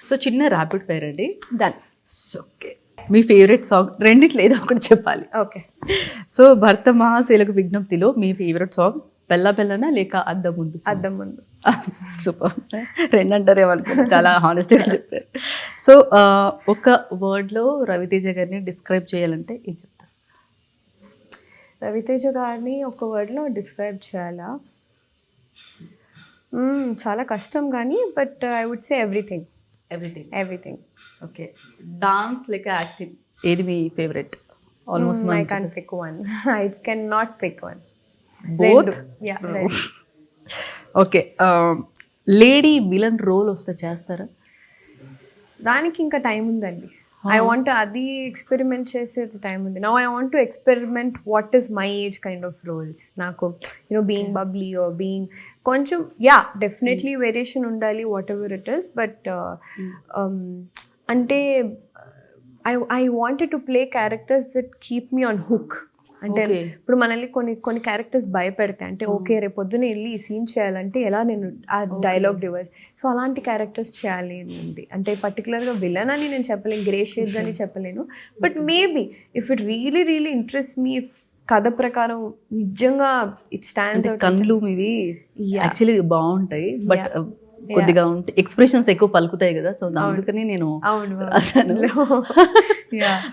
So చిన్న rapid fire అండి. Done. Okay, మీ favourite song రెండిట్లో ఏదో ఒకటి చెప్పాలి. ఓకే. సో భర్త మహాశైలకు విజ్ఞప్తిలో మీ ఫేవరెట్ సాంగ్ బెల్లా బెల్లనా లేక అద్దం ముందు? అద్దం ముందు. సూపర్, రెండంటారేమనుకున్నా, చాలా హానెస్ట్గా చెప్పారు. సో ఒక వర్డ్లో రవితేజ గారిని డిస్క్రైబ్ చేయాలంటే ఏం చెప్తారు? రవితేజ గారిని ఒక వర్డ్లో డిస్క్రైబ్ చేయాలా? చాలా కష్టం కానీ but I would say everything. Everything. Okay, dance లేక యాక్టింగ్ ఏది మీ favourite? Almost I can't pick one. I can not pick one. Both. Yeah. Okay, lady villain role వస్తే చేస్తారా? దానికి ఇంకా టైం ఉందండి. ఐ వాంట్ అది ఎక్స్పెరిమెంట్ చేసేది టైం ఉంది. Now I want to experiment what is my age kind of roles. నాకు being bubbly or being కొంచెం డెఫినెట్లీ వేరియేషన్ ఉండాలి whatever it is. But అంటే I wanted to play characters that keep me on hook. అంటే ఇప్పుడు మనల్ని కొన్ని characters భయపెడతాయి. అంటే okay రేపు పొద్దున వెళ్ళి ఈ సీన్ చేయాలంటే ఎలా నేను ఆ డైలాగ్ డివైస్. సో అలాంటి క్యారెక్టర్స్ చేయాలి ఉంది. అంటే పర్టికులర్గా విలన్ అని నేను చెప్పలేను, గ్రే షేడ్స్ అని చెప్పలేను. But maybe if it really really interest me, కథ ప్రకారం నిజంగా ఇట్ స్టాండ్స్ అవుట్. కళ్ళు మీవి యాక్చువల్లీ బాగుంటాయి, బట్ కొద్దిగా ఉంటాయి, ఎక్స్ప్రెషన్స్ ఎక్కువ పలుకుతాయి కదా. సో అందుకని నేను అవును. అసలు